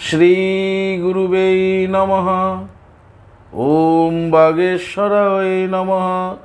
श्री गुरुवे नमः। ओम बागेश्वराय नमः।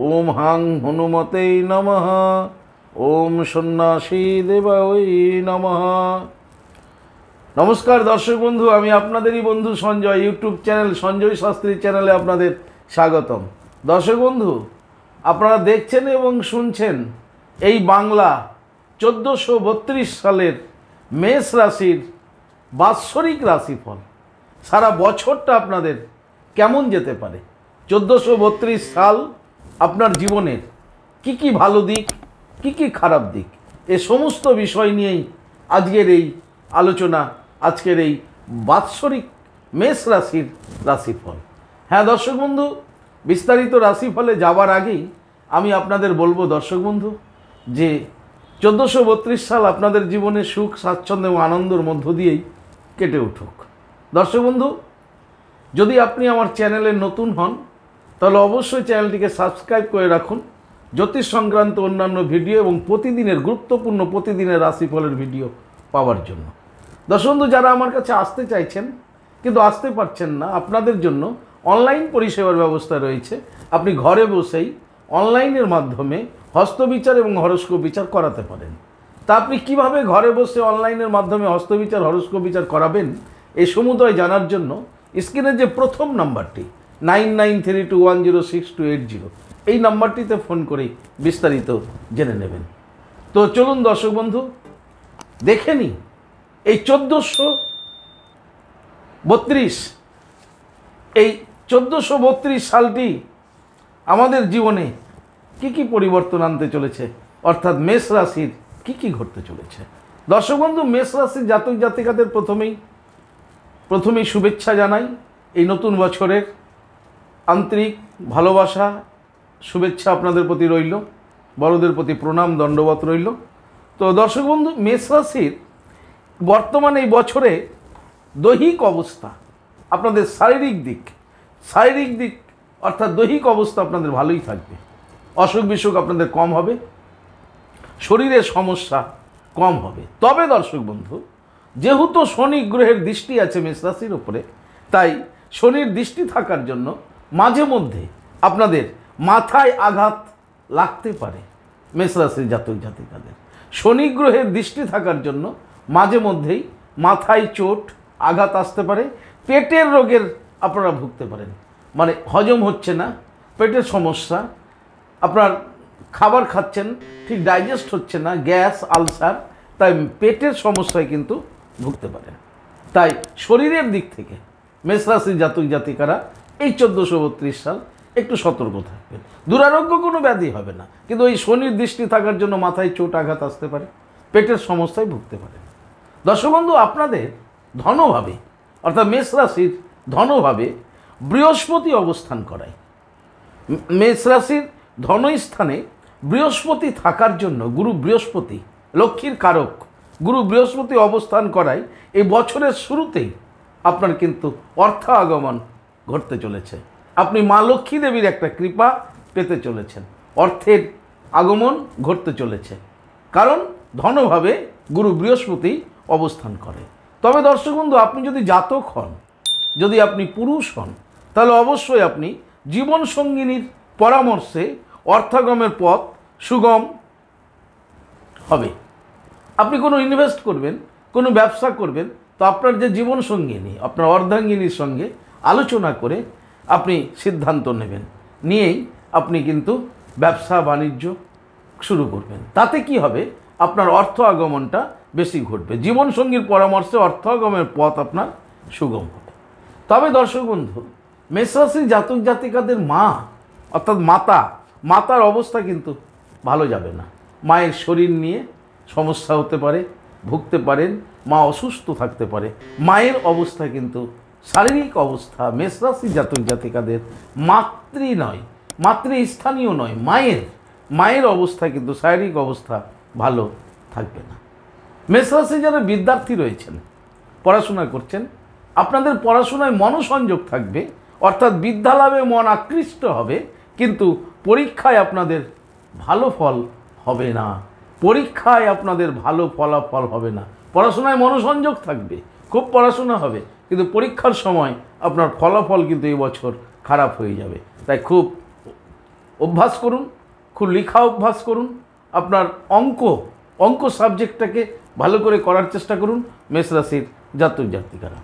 ओम हां हनुमते नमः। ओम सन्यासी देवाय नमः। नमस्कार दर्शक बंधु, आमी आपनादेरই बंधु संजय। यूट्यूब चैनल संजय शास्त्री चैनले आपनादेर स्वागतम। दर्शक बंधु, आपनारा देखছেন এবং শুনছেন এই বাংলা 1432 সালের মেষ রাশির বাৎসরিক রাশিফল। সারা বছরটা আপনাদের কেমন যেতে পারে, 1432 সাল আপনার জীবনের কি কি ভালো দিক, কি কি খারাপ দিক, এই সমস্ত বিষয় নিয়েই আজকের এই আলোচনা, আজকের এই বাৎসরিক মেষ রাশির রাশিফল। হ্যাঁ দর্শক বন্ধু, বিস্তারিত রাশিফলে যাবার আগেই আমি আপনাদের বলবো দর্শক বন্ধু যে 1432 সাল আপনাদের জীবনে সুখ, স্বাচ্ছন্দ্য এবং আনন্দের মধ্য দিয়েই কেটে উঠুক। দর্শক বন্ধু, যদি আপনি আমার চ্যানেলে নতুন হন তাহলে অবশ্যই চ্যানেলটিকে সাবস্ক্রাইব করে রাখুন জ্যোতিষ সংক্রান্ত অন্যান্য ভিডিও এবং প্রতিদিনের গুরুত্বপূর্ণ প্রতিদিনের রাশিফলের ভিডিও পাওয়ার জন্য। দর্শক বন্ধু, যারা আমার কাছে আসতে চাইছেন কিন্তু আসতে পারছেন না, আপনাদের জন্য অনলাইন পরিষেবার ব্যবস্থা রয়েছে। আপনি ঘরে বসেই অনলাইনের মাধ্যমে হস্তবিচার এবং হরস্কোপ বিচার করাতে পারেন। তা আপনি কিভাবে ঘরে বসে অনলাইনের মাধ্যমে হস্তবিচার, হরস্কোপ বিচার করাবেন এই সমুদয় জানার জন্য স্ক্রিনের যে প্রথম নাম্বারটি 9932106280 এই নাম্বারটিতে ফোন করে বিস্তারিত জেনে নেবেন। তো চলুন দর্শক বন্ধু দেখে নিই এই 1432 সালটি আমাদের জীবনে কি কি পরিবর্তন আনতে চলেছে, অর্থাৎ মেষ রাশির কি কি ঘটতে চলেছে। দর্শক বন্ধু, মেষ রাশির জাতক জাতিকাদের প্রথমেই শুভেচ্ছা জানাই। এই নতুন বছরের আন্তরিক ভালোবাসা, শুভেচ্ছা আপনাদের প্রতি রইল, বড়দের প্রতি প্রণাম, দণ্ডবত রইল। তো দর্শক বন্ধু, মেষ রাশির বর্তমানে এই বছরে দৈহিক অবস্থা, আপনাদের শারীরিক দিক অর্থাৎ দৈহিক অবস্থা আপনাদের ভালোই থাকবে। অসুখ বিসুখ আপনাদের কম হবে, শরীরের সমস্যা কম হবে। তবে দর্শক বন্ধু, যেহেতু শনি গ্রহের দৃষ্টি আছে মেষ রাশির ওপরে, তাই শনির দৃষ্টি থাকার জন্য মাঝে মধ্যে আপনাদের মাথায় আঘাত লাগতে পারে। মেষ রাশির জাতক জাতিকাদের শনি গ্রহের দৃষ্টি থাকার জন্য মাঝে মধ্যেই মাথায় চোট, আঘাত আসতে পারে। পেটের রোগের আপনারা ভুগতে পারেন, মানে হজম হচ্ছে না, পেটের সমস্যা, আপনার খাবার খাচ্ছেন ঠিক ডাইজেস্ট হচ্ছে না, গ্যাস, আলসার, তাই পেটের সমস্যায় কিন্তু ভুগতে পারেন। তাই শরীরের দিক থেকে মেষ রাশির জাতক জাতিকারা এই 1432 সাল একটু সতর্ক থাকবেন। দুরারোগ্য কোনো ব্যাধি হবে না, কিন্তু এই শনির দৃষ্টি থাকার জন্য মাথায় চোট, আঘাত আসতে পারে, পেটের সমস্যায় ভুগতে পারেন। দর্শক বন্ধু, আপনাদের ধনভাবে অর্থাৎ মেষ রাশির ধনভাবে বৃহস্পতি অবস্থান করায়। মেষ রাশির ধনস্থানে বৃহস্পতি থাকার জন্য গুরু বৃহস্পতি, লক্ষ্মীর কারক গুরু বৃহস্পতি অবস্থান করায় এই বছরের শুরুতেই আপনার কিন্তু অর্থ আগমন ঘটতে চলেছে। আপনি মা লক্ষ্মী দেবীর একটা কৃপা পেতে চলেছেন, অর্থের আগমন ঘটতে চলেছে, কারণ ধনভাবে গুরু বৃহস্পতি অবস্থান করে। তবে দর্শক বন্ধু, আপনি যদি জাতক হন, যদি আপনি পুরুষ হন, তাহলে অবশ্যই আপনি জীবনসঙ্গিনীর পরামর্শে অর্থাগমের পথ সুগম হবে। আপনি কোনো ইনভেস্ট করবেন, কোনো ব্যবসা করবেন, তো আপনার যে জীবনসঙ্গিনী, আপনার অর্ধাঙ্গিনীর সঙ্গে আলোচনা করে আপনি সিদ্ধান্ত নেবেন, নিয়েই আপনি কিন্তু ব্যবসা বাণিজ্য শুরু করবেন। তাতে কি হবে, আপনার অর্থ আগমনটা বেশি ঘটবে। জীবনসঙ্গীর পরামর্শে অর্থ আগমনের পথ আপনার সুগম হবে। তবে দর্শক বন্ধু, মেষ রাশির জাতক জাতিকাদের মা অর্থাৎ মাতার অবস্থা কিন্তু ভালো যাবে না। মায়ের শরীর নিয়ে সমস্যা হতে পারে, ভুগতে পারেন, মা অসুস্থ থাকতে পারে। মায়ের অবস্থা কিন্তু, শারীরিক অবস্থা মেষ রাশির জাতক জাতিকাদের মাতৃস্থানীয় নয়, মায়ের অবস্থা কিন্তু, শারীরিক অবস্থা ভালো থাকবে না। মেষ রাশি যারা বিদ্যার্থী রয়েছেন, পড়াশোনা করছেন, আপনাদের পড়াশোনায় মনোসংযোগ থাকবে, অর্থাৎ বিদ্যালাভে মন আকৃষ্ট হবে, কিন্তু পরীক্ষায় আপনাদের ভালো ফল হবে না। পরীক্ষায় আপনাদের ভালো ফলাফল হবে না। পড়াশোনায় মনোসংযোগ থাকবে, খুব পড়াশোনা হবে, কিন্তু পরীক্ষার সময় আপনার ফলাফল কিন্তু এই বছর খারাপ হয়ে যাবে। তাই খুব অভ্যাস করুন, খুব লেখা অভ্যাস করুন, আপনার অঙ্ক সাবজেক্টটাকে ভালো করে করার চেষ্টা করুন মেষ রাশির জাতক জাতিকারা।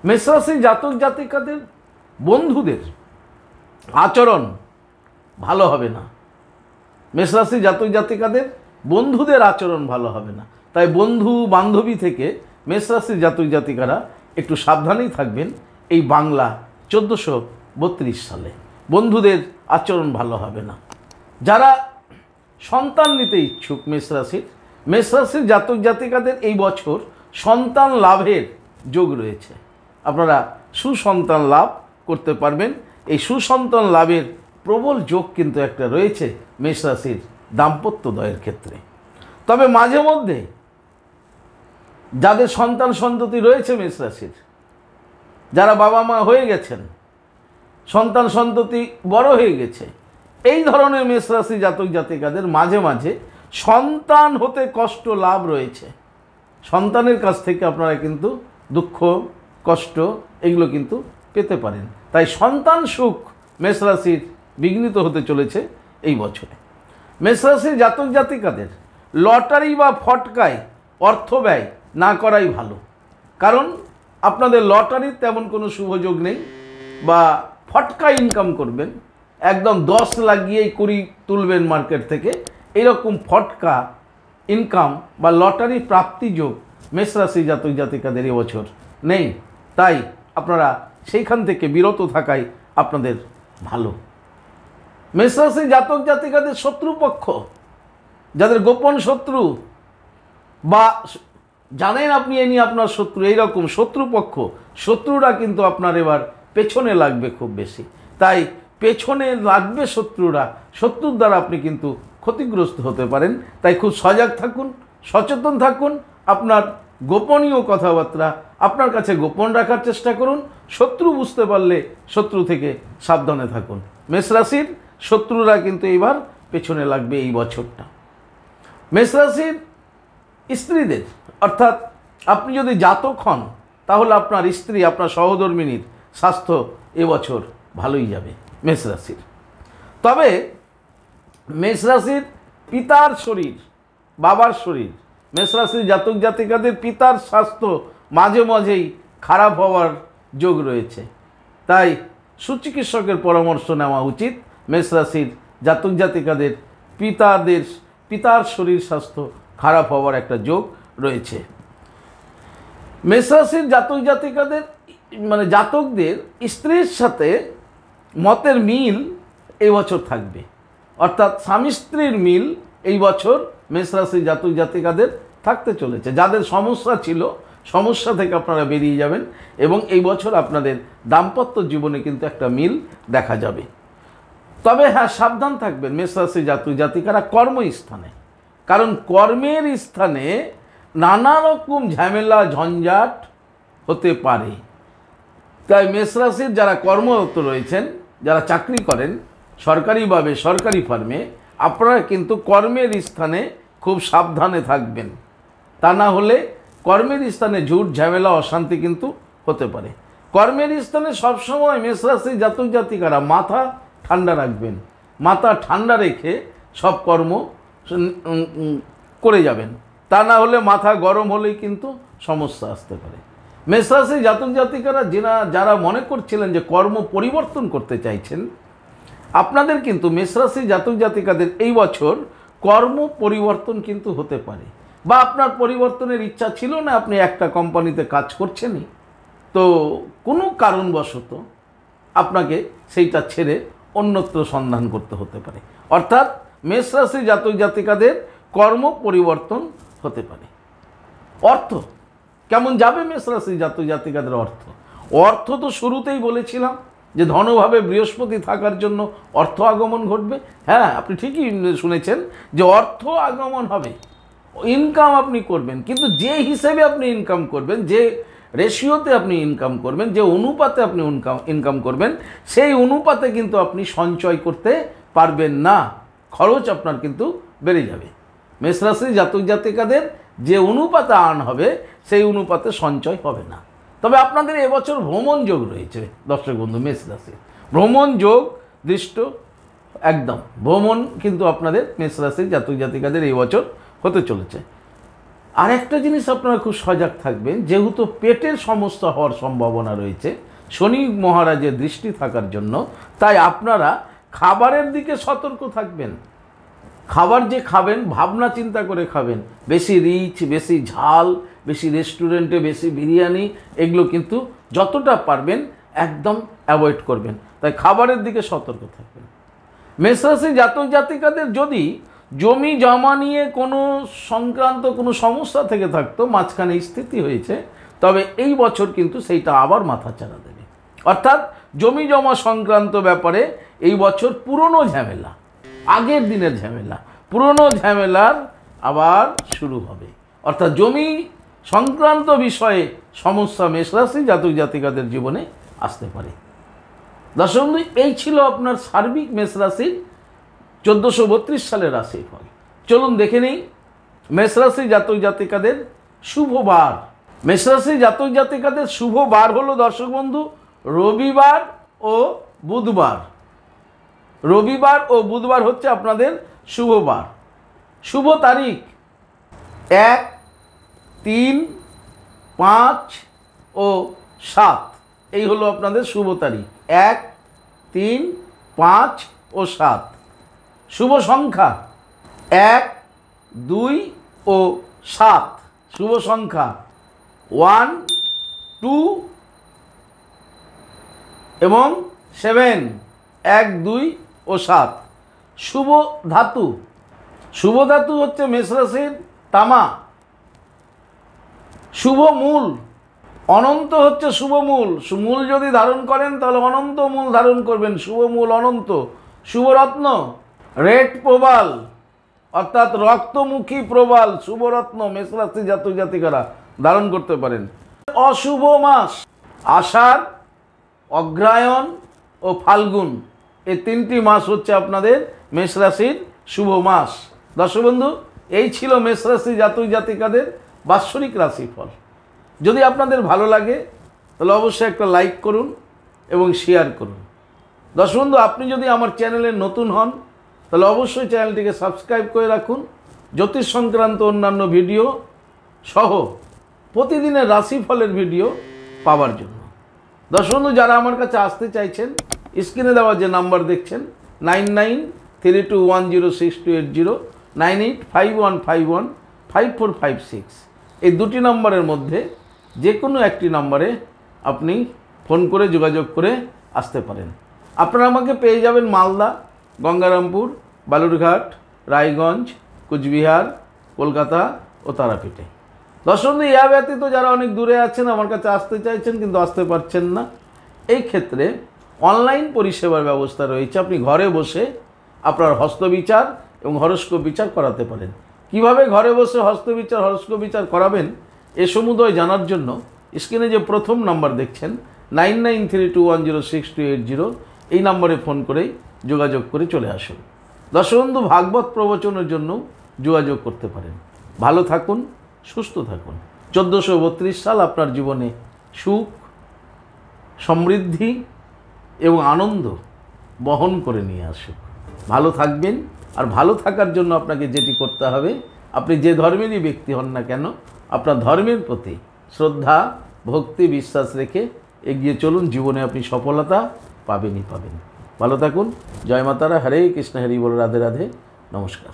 মেষ রাশির জাতক জাতিকাদের বন্ধুদের আচরণ ভালো হবে না। মেষ রাশির জাতক জাতিকাদের বন্ধুদের আচরণ ভালো হবে না। তাই বন্ধু বান্ধবী থেকে মেষ রাশির জাতক জাতিকারা একটু সাবধানেই থাকবেন। এই বাংলা 1432 সালে বন্ধুদের আচরণ ভালো হবে না। যারা সন্তান নিতে ইচ্ছুক মেষ রাশির জাতক জাতিকাদের এই বছর সন্তান লাভের যোগ রয়েছে। আপনারা সুসন্তান লাভ করতে পারবেন। এই সুসন্তান লাভের প্রবল যোগ কিন্তু একটা রয়েছে মেষ রাশির দাম্পত্যদ্বয়ের ক্ষেত্রে। তবে মাঝে মধ্যে যাদের সন্তান সন্ততি রয়েছে মেষ রাশির, যারা বাবা মা হয়ে গেছেন, সন্তান সন্ততি বড় হয়ে গেছে, এই ধরনের মেষ রাশি জাতক জাতিকাদের মাঝে মাঝে সন্তান হতে কষ্ট লাভ রয়েছে। সন্তানের কাছ থেকে আপনারা কিন্তু দুঃখ কষ্ট এগুলো কিন্তু পেতে পারেন। তাই সন্তান সুখ মেষ রাশির বিঘ্নিত হতে চলেছে এই বছরে। মেষ রাশির জাতক জাতিকাদের লটারি বা ফটকায় অর্থ ব্যয় না করাই ভালো। কারণ আপনাদের লটারির তেমন কোনো শুভযোগ নেই, বা ফটকা ইনকাম করবেন, একদম 10 লাগিয়েই 20 তুলবেন মার্কেট থেকে, এরকম ফটকা ইনকাম বা লটারি প্রাপ্তি যোগ মেষ রাশি জাতক জাতিকাদের এবছর নেই। তাই আপনারা সেইখান থেকে বিরত থাকাই আপনাদের ভালো। মেষ রাশি জাতক জাতিকাদের শত্রুপক্ষ, যাদের গোপন শত্রু বা জানেন আপনি এ নিয়ে আপনার শত্রু, এইরকম শত্রুপক্ষ, শত্রুরা কিন্তু আপনার এবার পেছনে লাগবে খুব বেশি। তাই পেছনে লাগবে শত্রুরা, শত্রুর দ্বারা আপনি কিন্তু ক্ষতিগ্রস্ত হতে পারেন। তাই খুব সজাগ থাকুন, সচেতন থাকুন, আপনার গোপনীয় কথাবার্তা আপনার কাছে গোপন রাখার চেষ্টা করুন। শত্রু বুঝতে পারলে শত্রু থেকে সাবধানে থাকুন। মেষ রাশির শত্রুরা কিন্তু এবার পেছনে লাগবে এই বছরটা। মেষ রাশির স্ত্রীদের, অর্থাৎ আপনি যদি জাতক হন তাহলে আপনার স্ত্রী, আপনার সহধর্মিনীর স্বাস্থ্য এবছর ভালোই যাবে মেষ রাশির। তবে মেষ রাশির পিতার শরীর, বাবার শরীর, মেষ রাশির জাতক জাতিকাদের পিতার স্বাস্থ্য মাঝে মাঝেই খারাপ হওয়ার যোগ রয়েছে। তাই সুচিকিৎসকের পরামর্শ নেওয়া উচিত। মেষ রাশির জাতক জাতিকাদের পিতার শরীর স্বাস্থ্য খারাপ হওয়ার একটা যোগ রয়েছে। মেষ রাশির জাতক জাতিকাদের জাতকদের স্ত্রীর সাথে মতের মিল এই বছর থাকবে, অর্থাৎ স্বামী স্ত্রীর মিল এই বছর মেষ রাশির জাতক জাতিকাদের থাকতে চলেছে। যাদের সমস্যা ছিল, সমস্যা থেকে আপনারা বেরিয়ে যাবেন এবং এই বছর আপনাদের দাম্পত্য জীবনে কিন্তু একটা মিল দেখা যাবে। তবে হ্যাঁ, সাবধান থাকবেন মেষ রাশির জাতক জাতিকারা কর্মস্থানে, কারণ কর্মের স্থানে নানা রকম ঝামেলা ঝঞ্ঝাট হতে পারে। তাই মেষ রাশির যারা কর্মরত রয়েছেন, যারা চাকরি করেন সরকারিভাবে, সরকারি ফার্মে, আপনারা কিন্তু কর্মের স্থানে খুব সাবধানে থাকবেন। তা না হলে কর্মের স্থানে ঝুট ঝামেলা অশান্তি কিন্তু হতে পারে। কর্মের স্থানে সবসময় মেষ রাশির জাতক জাতিকারা মাথা ঠান্ডা রাখবেন। মাথা ঠান্ডা রেখে সব কর্ম করে যাবেন। তা না হলে মাথা গরম হলেই কিন্তু সমস্যা আসতে পারে। মেষ রাশির জাতক জাতিকারা যারা মনে করছিলেন যে কর্ম পরিবর্তন করতে চাইছেন, আপনাদের কিন্তু মেষ রাশির জাতক জাতিকাদের এই বছর কর্ম পরিবর্তন কিন্তু হতে পারে। বা আপনার পরিবর্তনের ইচ্ছা ছিল না, আপনি একটা কোম্পানিতে কাজ করছেনই, তো কোনো কারণবশত আপনাকে সেইটা ছেড়ে অন্যত্র সন্ধান করতে হতে পারে। অর্থাৎ মেষ রাশির জাতক জাতিকাদের কর্ম পরিবর্তন হতে পারে। অর্থ কেমন যাবে মেষ রাশির জাতক জাতিকাদের? অর্থ তো শুরুতেই বলেছিলাম যে ধনভাবে বৃহস্পতি থাকার জন্য অর্থ আগমন ঘটবে। হ্যাঁ, আপনি ঠিকই শুনেছেন যে অর্থ আগমন হবে, ইনকাম আপনি করবেন, কিন্তু যে হিসেবে আপনি ইনকাম করবেন, যে রেশিওতে আপনি ইনকাম করবেন, যে অনুপাতে আপনি ইনকাম করবেন, সেই অনুপাতে কিন্তু আপনি সঞ্চয় করতে পারবেন না। খরচ আপনার কিন্তু বেড়ে যাবে। মেষ রাশির জাতক জাতিকাদের যে অনুপাতে আর্ন হবে সেই অনুপাতে সঞ্চয় হবে না। তবে আপনাদের এবছর ভ্রমণ যোগ রয়েছে দর্শক বন্ধু মেষ রাশি, ভ্রমণ যোগ দৃষ্ট একদম ভ্রমণ কিন্তু আপনাদের মেষ রাশির জাতক জাতিকাদের এই বছর হতে চলেছে। আর একটা জিনিস আপনারা খুব সজাগ থাকবেন, যেহেতু পেটের সমস্যা হওয়ার সম্ভাবনা রয়েছে শনি মহারাজের দৃষ্টি থাকার জন্য, তাই আপনারা খাবারের দিকে সতর্ক থাকবেন। খাবার যে খাবেন ভাবনা চিন্তা করে খাবেন, বেশি রিচ, বেশি ঝাল, বেশি রেস্টুরেন্টে বেশি বিরিয়ানি, এগুলো কিন্তু যতটা পারবেন একদম অ্যাভয়েড করবেন। তাই খাবারের দিকে সতর্ক থাকবেন। মেষরাশি জাতক জাতিকাদের যদি জমি জমা নিয়ে কোনো সংক্রান্ত কোনো সমস্যা থেকে থাকতো, মাঝখানে স্থিতি হয়েছে, তবে এই বছর কিন্তু সেইটা আবার মাথাচাড়া দেবে। অর্থাৎ জমি জমা সংক্রান্ত ব্যাপারে এই বছর পুরনো ঝামেলা, আগের দিনের ঝামেলা, পুরনো ঝামেলার আবার শুরু হবে। অর্থাৎ জমি সংক্রান্ত বিষয়ে সমস্যা মেষরাশি জাতক জাতিকাদের জীবনে আসতে পারে। দর্শক বন্ধু, এই ছিল আপনার সার্বিক মেষরাশির 1432 সালের রাশিফল। চলুন দেখে নিই মেষরাশি জাতক জাতিকাদের শুভ বার। মেষরাশি জাতক জাতিকাদের শুভ বার হলো দর্শক বন্ধু রবিবার ও বুধবার। রবিবার ও বুধবার হচ্ছে আপনাদের শুভ বার। শুভ তারিখ 1, 3, 5 ও 7, এই হলো আপনাদের শুভ তারিখ 1, 3, 5 ও 7। শুভ সংখ্যা 1, 2 ও 7। শুভ সংখ্যা 1, 2 এবং 7, 1, 2 ও 7। শুভ ধাতু, শুভ ধাতু হচ্ছে মেষরাশির তামা। শুভ মূল, অনন্ত হচ্ছে শুভ মূল। মূল যদি ধারণ করেন তাহলে অনন্ত মূল ধারণ করবেন, শুভ মূল অনন্ত। শুভ রত্ন রেড প্রবাল, অর্থাৎ রক্তমুখী প্রবাল, শুভরত্ন মেষরাশি জাতক জাতিকারা ধারণ করতে পারেন। অশুভ মাস আষাঢ়, অগ্রহায়ণ ও ফাল্গুন, এই 3টি মাস হচ্ছে আপনাদের মেষরাশির শুভ মাস। দর্শক বন্ধু, এই ছিল মেষরাশি জাতক জাতিকাদের বাৎসরিক রাশিফল। যদি আপনাদের ভালো লাগে তাহলে অবশ্যই একটা লাইক করুন এবং শেয়ার করুন। দর্শক বন্ধু, আপনি যদি আমার চ্যানেলে নতুন হন তাহলে অবশ্যই চ্যানেলটিকে সাবস্ক্রাইব করে রাখুন জ্যোতিষ সংক্রান্ত অন্যান্য ভিডিও সহ প্রতিদিনের রাশিফলের ভিডিও পাওয়ার জন্য। দর্শক বন্ধু, যারা আমার কাছে আসতে চাইছেন স্ক্রিনে দেওয়া যে নাম্বার দেখছেন 9932106280, 9851515456, এই 2টি নম্বরের মধ্যে যে কোনো একটি নম্বরে আপনি ফোন করে যোগাযোগ করে আসতে পারেন। আপনারা আমাকে পেয়ে যাবেন মালদা, গঙ্গারামপুর, বালুরঘাট, রায়গঞ্জ, কুচবিহার, কলকাতা ও তারাপীঠে। দর্শক বন্ধু, ইয়া ব্যতীত যারা অনেক দূরে আছেন আমার কাছে আসতে চাইছেন কিন্তু আসতে পারছেন না, এই ক্ষেত্রে অনলাইন পরিষেবার ব্যবস্থা রয়েছে। আপনি ঘরে বসে আপনার হস্তবিচার এবং হরস্কোপ বিচার করাতে পারেন। কিভাবে ঘরে বসে হস্তবিচার হরস্কোপ বিচার করাবেন এ সমুদয় জানার জন্য স্ক্রিনে যে প্রথম নাম্বার দেখছেন 9932106280, এই নম্বরে ফোন করেই যোগাযোগ করে চলে আসুন। দর্শক বন্ধু, ভাগবত প্রবচনের জন্য যোগাযোগ করতে পারেন। ভালো থাকুন, সুস্থ থাকুন। 1432 সাল আপনার জীবনে সুখ, সমৃদ্ধি এবং আনন্দ বহন করে নিয়ে আসুক। ভালো থাকবেন। আর ভালো থাকার জন্য আপনাকে যেটি করতে হবে, আপনি যে ধর্মেরই ব্যক্তি হন না কেন, আপনার ধর্মের প্রতি শ্রদ্ধা, ভক্তি, বিশ্বাস রেখে এগিয়ে চলুন। জীবনে আপনি সফলতা পাবেনই পাবেন। ভালো থাকুন। জয় মাতারা। হরে কৃষ্ণ, হরি বল, রাধে রাধে, নমস্কার।